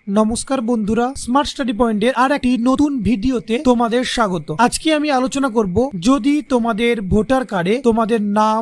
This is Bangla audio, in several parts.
নমস্কার বন্ধুরা, স্মার্ট স্টাডি পয়েন্টের আর একটি নতুন ভিডিওতে তোমাদের স্বাগত। আজকে আমি আলোচনা করব, যদি তোমাদের ভোটার কার্ডে তোমাদের নাম,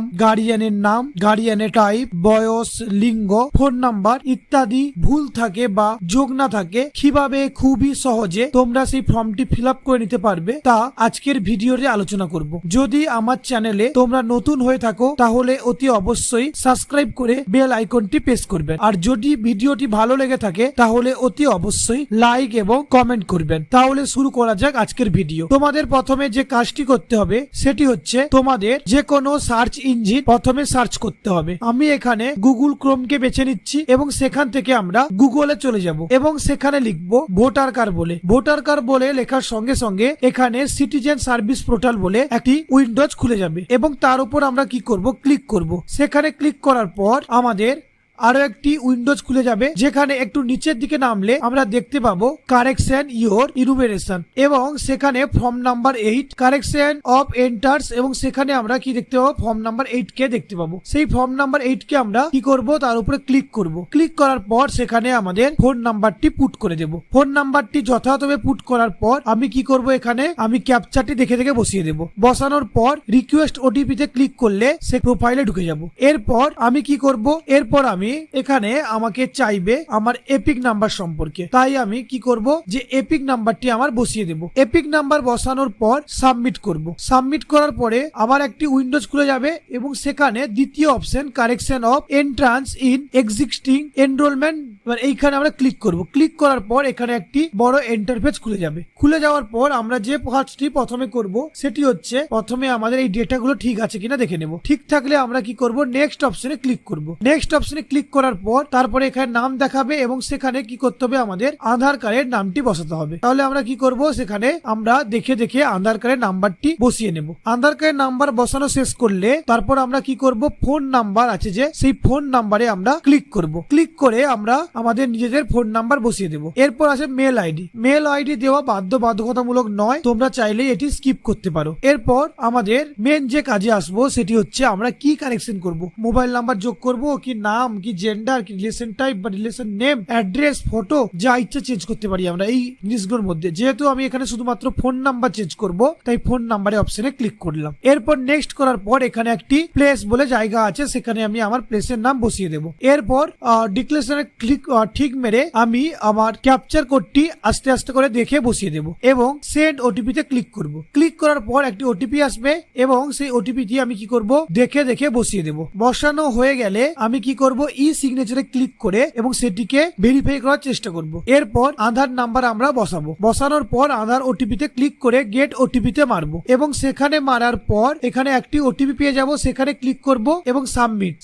গার্ডিয়ানের টাইপ, বয়স, লিঙ্গ, ফোন নাম্বার ইত্যাদি ভুল থাকে বা যোগ না থাকে, কিভাবে খুবই সহজে তোমরা সেই ফর্মটি ফিল আপ করে নিতে পারবে তা আজকের ভিডিওতে আলোচনা করব। যদি আমার চ্যানেলে তোমরা নতুন হয়ে থাকো তাহলে অতি অবশ্যই সাবস্ক্রাইব করে বেল আইকনটি প্রেস করবেন, আর যদি ভিডিওটি ভালো লেগে থাকে তাহলে অতি অবশ্যই লাইক এবং কমেন্ট করবেন। তাহলে শুরু করা যাক আজকের ভিডিও। তোমাদের প্রথমে যে কাজটি করতে হবে সেটি হচ্ছে তোমাদের যে কোনো সার্চ ইঞ্জিন প্রথমে সার্চ করতে হবে। আমি এখানে গুগল ক্রোমকে বেছে নিচ্ছি এবং সেখান থেকে আমরা গুগলে চলে যাব এবং সেখানে লিখব ভোটার কার্ড বলে। ভোটার কার্ড বলে লেখার সঙ্গে সঙ্গে এখানে সিটিজেন সার্ভিস পোর্টাল বলে একটি উইন্ডোজ খুলে যাবে এবং তার উপর আমরা কি করব, ক্লিক করব। সেখানে ক্লিক করার পর আমাদের আরো একটি উইন্ডোজ খুলে যাবে, যেখানে একটু নিচের দিকে নামলে আমরা দেখতে পাবো কারেকশন ইওর ইনুমেরেশন এবং সেখানে form number 8 correction of enters এবং সেখানে আমরা কি দেখতে পাবো, ফর্ম নাম্বার 8 কে দেখতে পাবো। সেই ফর্ম নাম্বার 8 কে আমরা কি করব, তার উপরে ক্লিক করব। ক্লিক করার পর সেখানে আমাদের ফোন নাম্বারটি পুট করে দেব। ফোন নাম্বারটি যথাযথভাবে পুট করার পর আমি কি করব, এখানে আমি ক্যাপচারটি দেখে দেখে বসিয়ে দেব। বসানোর পর রিকোয়েস্ট ওটিপি তে ক্লিক করলে সে প্রোফাইলে ঢুকে যাব। এরপর আমি কি করব, এরপর আমি এখানে আমাকে চাইবে আমার এপিক নাম্বার সম্পর্কে, তাই আমি কি করব যে এপিক নাম্বারটি আমার বসিয়ে দেব। এপিক নাম্বার বসানোর পর সাবমিট করব। সাবমিট করার পরে আবার একটি উইন্ডোজ খুলে যাবে এবং সেখানে দ্বিতীয় option correction of entrance in existing enrolment, এইখানে আমরা ক্লিক করব। ক্লিক করার পর এখানে একটি বড় ইন্টারফেস খুলে যাবে। খুলে যাওয়ার পর আমরা যে কাজটি প্রথমে করব সেটি হচ্ছে প্রথমে আমাদের এই ডেটাগুলো ঠিক আছে কিনা দেখে নেব। ঠিক থাকলে আমরা কি করব, নেক্সট অপশনে ক্লিক করব। নেক্সট অপশনে ক্লিক করার পর তারপরে এখানে নাম দেখাবে এবং সেখানে কি করতে হবে, আমাদের আধার কার্ডের নামটি বসাতে হবে। তাহলে আমরা কি করব, সেখানে আমরা দেখে দেখে আধার কার্ডের নাম্বারটি বসিয়ে নেব। আধার কার্ডের নাম্বার বসানো শেষ করলে তারপর আমরা কি করব, ফোন নাম্বার আছে যে সেই ফোন নাম্বারে আমরা ক্লিক করব। ক্লিক করে আমরা আমাদের নিজেদের ফোন নাম্বার বসিয়ে দেব। এরপর আছে মেল আইডি। মেল আইডি দেওয়া বাধ্যবাধকতামূলক নয়, তোমরা চাইলে এটি স্কিপ করতে পারো। এরপর আমাদের মেন যে কাজে আসবো সেটি হচ্ছে আমরা কি কানেকশন করব, মোবাইল নাম্বার যোগ করব কি নাম কি জেন্ডার কি রিলেশন টাইপ বা রিলেশন নেম, অ্যাড্রেস, ফটো, যা ইচ্ছা চেঞ্জ করতে পারি আমরা এই জিনিসগুলোর মধ্যে। যেহেতু আমি এখানে শুধুমাত্র ফোন নাম্বার চেঞ্জ করব তাই ফোন নাম্বারে অপশনে ক্লিক করলাম। এরপর নেক্সট করার পর এখানে একটি প্লেস বলে জায়গা আছে, সেখানে আমি আমার প্লেসের নাম বসিয়ে দেব। এরপর ডিক্লেরেশনে ক্লিক ঠিক মেরে আমি আমার ক্যাপচার কোডটি আস্তে আস্তে করে দেখে বসিয়ে দেব এবং সেন্ড ওটিপি তে ক্লিক করব। ক্লিক করার পর একটি ওটিপি আসবে এবং সেই ওটিপি দিয়ে আমি কি করব, দেখে দেখে বসিয়ে দেব। বসানো হয়ে গেলে আমি কি করব, ই সিগনেচারে ক্লিক করে এবং সেটিকে ভেরিফাই করার চেষ্টা করব। এরপর আধার নাম্বার আমরা বসাবো। বসানোর পর আধার ওটিপি তে ক্লিক করে গেট ওটিপি তে মারবো এবং সেখানে মারার পর এখানে একটি ওটিপি পেয়ে যাব, সেখানে ক্লিক করব এবং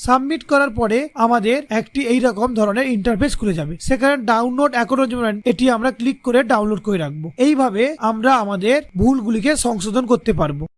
সাবমিট করার পরে আমাদের একটি এইরকম ধরনের ইন্টারফেস খুলে যাবে। সেখানে ডাউনলোড অ্যাকনলেজমেন্ট এটি আমরা ক্লিক করে ডাউনলোড করে রাখবো। এইভাবে আমরা আমাদের ভুলগুলিকে সংশোধন করতে পারবো।